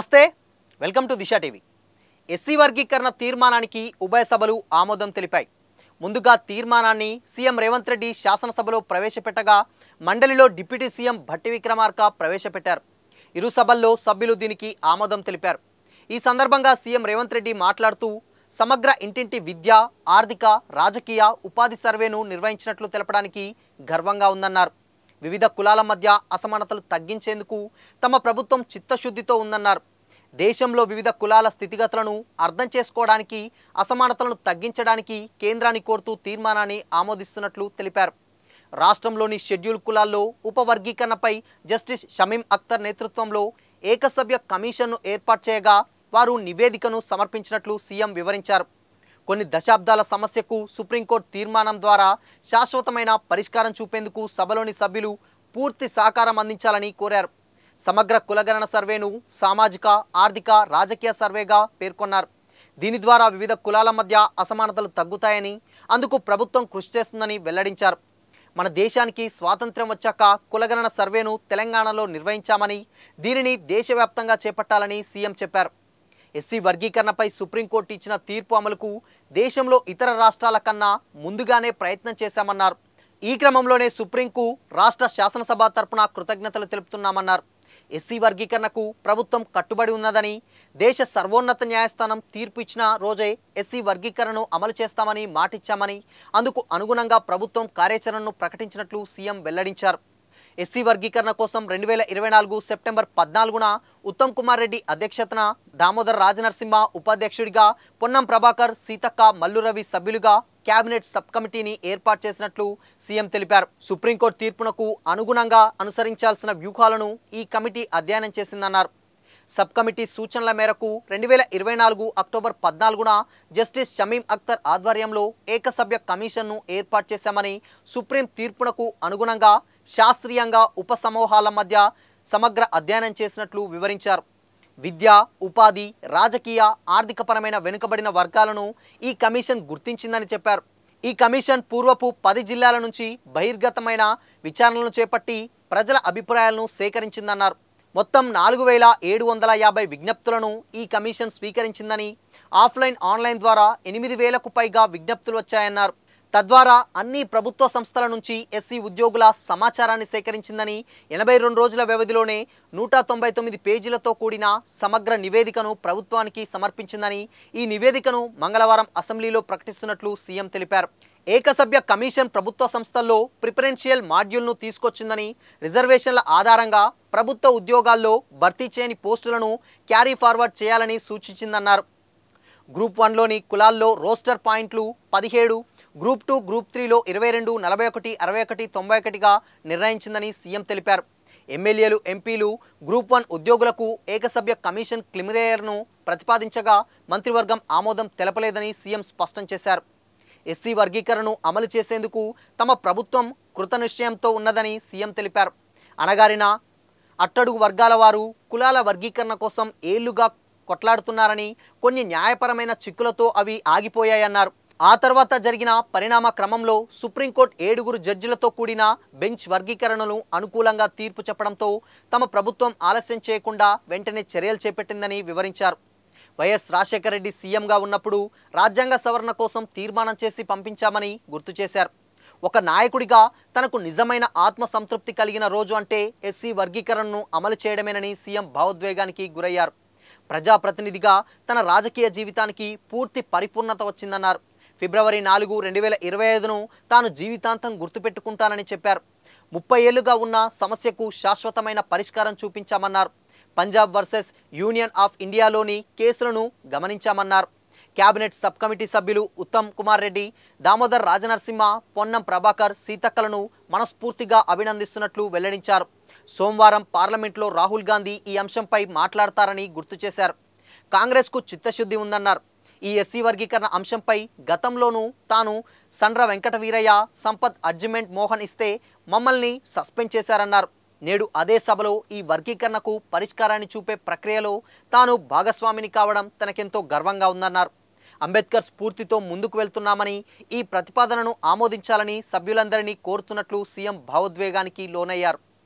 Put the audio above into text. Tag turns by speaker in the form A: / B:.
A: నమస్తే welcome to Disha TV SC వర్గీకరణ తీర్మానానికి ఉభయ సభలు ఆమోదం తెలిపాయి. ముందుగా తీర్మానాన్ని సీఎం రేవంత్ రెడ్డి శాసనసభలో ప్రవేశపెట్టగా మండలిలో డిప్యూటీ సీఎం భట్టి విక్రమార్క ప్రవేశపెట్టారు. ఇరు సభల్లో సభ్యులు దీనికి ఆమోదం తెలిపారు. ఈ సందర్భంగా సీఎం రేవంత్ రెడ్డి మాట్లాడుతూ సమగ్ర ఇంటింటి విద్య, ఆర్థిక, రాజకీయ, ఉపాధి సర్వేను నిర్వహించినట్లు తెలపడానికి గర్వంగా ఉందన్నారు. వివిధ కులాల మధ్య అసమానతలు తగ్గించేందుకు తమ ప్రభుత్వం చిత్తశుద్ధితో ఉందన్నారు. దేశంలో వివిధ కులాల స్థితిగతులను అర్థం చేసుకోవడానికి, అసమానతలను తగ్గించడానికి కేంద్రాన్ని కోరుతూ తీర్మానాన్ని ఆమోదిస్తున్నట్లు తెలిపారు. రాష్ట్రంలోని షెడ్యూల్ కులాల్లో ఉపవర్గీకరణపై జస్టిస్ షమీం అఖ్తర్ నేతృత్వంలో ఏకసభ్య కమిషన్ను ఏర్పాటు చేయగా వారు నివేదికను సమర్పించినట్లు సీఎం వివరించారు. కొన్ని దశాబ్దాల సమస్యకు సుప్రీంకోర్టు తీర్మానం ద్వారా శాశ్వతమైన పరిష్కారం చూపేందుకు సభలోని సభ్యులు పూర్తి సహకారం అందించాలని కోరారు. సమగ్ర కులగణన సర్వేను సామాజిక, ఆర్థిక, రాజకీయ సర్వేగా పేర్కొన్నారు. దీని ద్వారా వివిధ కులాల మధ్య అసమానతలు తగ్గుతాయని, అందుకు ప్రభుత్వం కృషి చేస్తుందని వెల్లడించారు. మన దేశానికి స్వాతంత్ర్యం వచ్చాక కులగణన సర్వేను తెలంగాణలో నిర్వహించామని, దీనిని దేశవ్యాప్తంగా చేపట్టాలని సీఎం చెప్పారు. ఎస్సీ వర్గీకరణపై సుప్రీంకోర్టు ఇచ్చిన తీర్పు అమలుకు దేశంలో ఇతర రాష్ట్రాల కన్నా ముందుగానే ప్రయత్నం చేశామన్నారు. ఈ క్రమంలోనే సుప్రీంకు రాష్ట్ర శాసనసభ తరపున కృతజ్ఞతలు తెలుపుతున్నామన్నారు. ఎస్సీ వర్గీకరణకు ప్రభుత్వం కట్టుబడి ఉన్నదని, దేశ సర్వోన్నత న్యాయస్థానం తీర్పు ఇచ్చిన రోజే ఎస్సీ వర్గీకరణను అమలు చేస్తామని మాటిచ్చామని, అందుకు అనుగుణంగా ప్రభుత్వం కార్యాచరణను ప్రకటించినట్లు సీఎం వెల్లడించారు. ఎస్సీ వర్గీకరణ కోసం 2024 సెప్టెంబర్ 14న ఉత్తమ్ కుమార్ రెడ్డి అధ్యక్షతన దామోదర్ రాజనరసింహ ఉపాధ్యక్షుడిగా, పొన్నం ప్రభాకర్, సీతక్క, మల్లు రవి సభ్యులుగా కేబినెట్ సబ్ కమిటీని ఏర్పాటు చేసినట్లు సీఎం తెలిపారు. సుప్రీంకోర్టు తీర్పునకు అనుగుణంగా అనుసరించాల్సిన వ్యూహాలను ఈ కమిటీ అధ్యయనం చేసిందన్నారు. సబ్ కమిటీ సూచనల మేరకు 2024 అక్టోబర్ 14న జస్టిస్ షమీం అఖ్తర్ ఆధ్వర్యంలో ఏకసభ్య కమిషన్ను ఏర్పాటు చేశామని, సుప్రీం తీర్పునకు అనుగుణంగా శాస్త్రీయంగా ఉప సమూహాల మధ్య సమగ్ర అధ్యయనం చేసినట్లు వివరించారు. విద్య, ఉపాధి, రాజకీయ, ఆర్థికపరమైన వెనుకబడిన వర్గాలను ఈ కమిషన్ గుర్తించిందని చెప్పారు. ఈ కమిషన్ పూర్వపు 10 జిల్లాల నుంచి బహిర్గతమైన విచారణలను చేపట్టి ప్రజల అభిప్రాయాలను సేకరించిందన్నారు. మొత్తం 4750 విజ్ఞప్తులను ఈ కమిషన్ స్వీకరించిందని, ఆఫ్లైన్, ఆన్లైన్ ద్వారా 8000కు పైగా విజ్ఞప్తులు వచ్చాయన్నారు. తద్వారా అన్ని ప్రభుత్వ సంస్థల నుంచి ఎస్సీ ఉద్యోగుల సమాచారాన్ని సేకరించిందని, 82 రోజుల వ్యవధిలోనే 199 పేజీలతో కూడిన సమగ్ర నివేదికను ప్రభుత్వానికి సమర్పించిందని, ఈ నివేదికను మంగళవారం అసెంబ్లీలో ప్రకటిస్తున్నట్లు సీఎం తెలిపారు. ఏకసభ్య కమిషన్ ప్రభుత్వ సంస్థల్లో ప్రిఫరెన్షియల్ మాడ్యూల్ను తీసుకొచ్చిందని, రిజర్వేషన్ల ఆధారంగా ప్రభుత్వ ఉద్యోగాల్లో భర్తీ చేయని పోస్టులను క్యారీ ఫార్వర్డ్ చేయాలని సూచించిందన్నారు. గ్రూప్ 1లోని కులాల్లో రోస్టర్ పాయింట్లు 17, గ్రూప్ 2, గ్రూప్ 3లో 22, 41, 61, 91గా నిర్ణయించిందని సీఎం తెలిపారు. ఎమ్మెల్యేలు, ఎంపీలు గ్రూప్ 1 ఉద్యోగులకు ఏకసభ్య కమిషన్ క్లిమిరేయర్ను ప్రతిపాదించగా మంత్రివర్గం ఆమోదం తెలపలేదని సీఎం స్పష్టం చేశారు. ఎస్సీ వర్గీకరణను అమలు చేసేందుకు తమ ప్రభుత్వం కృతనిశ్చయంతో ఉన్నదని సీఎం తెలిపారు. అణగారిన అట్టడుగు వర్గాల వారు కులాల వర్గీకరణ కోసం ఏళ్లుగా కొట్లాడుతున్నారని, కొన్ని న్యాయపరమైన చిక్కులతో అవి ఆగిపోయాయన్నారు. ఆ తర్వాత జరిగిన పరిణామ క్రమంలో సుప్రీంకోర్టు 7 జడ్జిలతో కూడిన బెంచ్ వర్గీకరణను అనుకూలంగా తీర్పు చెప్పడంతో తమ ప్రభుత్వం ఆలస్యం చేయకుండా వెంటనే చర్యలు చేపట్టిందని వివరించారు. వైఎస్ రాజశేఖర రెడ్డి సీఎంగా ఉన్నప్పుడు రాజ్యాంగ సవరణ కోసం తీర్మానం చేసి పంపించామని గుర్తు చేశారు. ఒక నాయకుడిగా తనకు నిజమైన ఆత్మ సంతృప్తి కలిగిన రోజు అంటే ఎస్సీ వర్గీకరణను అమలు చేయడమేనని సీఎం భావోద్వేగానికి గురయ్యారు. ప్రజాప్రతినిధిగా తన రాజకీయ జీవితానికి పూర్తి పరిపూర్ణత వచ్చిందన్నారు. ఫిబ్రవరి 4, 2025ను తాను జీవితాంతం గుర్తుపెట్టుకుంటానని చెప్పారు. 30 ఏళ్లుగా ఉన్న సమస్యకు శాశ్వతమైన పరిష్కారం చూపించామన్నారు. పంజాబ్ వర్సెస్ యూనియన్ ఆఫ్ ఇండియాలోని కేసులను గమనించామన్నారు. కేబినెట్ సబ్ కమిటీ సభ్యులు ఉత్తమ్ కుమార్ రెడ్డి, దామోదర్ రాజనరసింహ, పొన్నం ప్రభాకర్, సీతక్కలను మనస్ఫూర్తిగా అభినందిస్తున్నట్లు వెల్లడించారు. సోమవారం పార్లమెంట్లో రాహుల్ గాంధీ ఈ అంశంపై మాట్లాడతారని గుర్తు చేశారు. కాంగ్రెస్కు చిత్తశుద్ధి ఉందన్నారు. ఈ ఎస్సీ వర్గీకరణ అంశంపై గతంలోనూ తాను సండ్ర వెంకట వీరయ్య, సంపత్ అర్జిమెంట్ మోహన్ ఇస్తే మమ్మల్ని సస్పెండ్ చేశారన్నారు. నేడు అదే సభలో ఈ వర్గీకరణకు పరిష్కారాన్ని చూపే ప్రక్రియలో తాను భాగస్వామిని కావడం తనకెంతో గర్వంగా ఉందన్నారు. అంబేద్కర్ స్ఫూర్తితో ముందుకు వెళ్తున్నామని, ఈ ప్రతిపాదనను ఆమోదించాలని సభ్యులందరినీ కోరుతున్నట్లు సీఎం భావోద్వేగానికి లోనయ్యారు.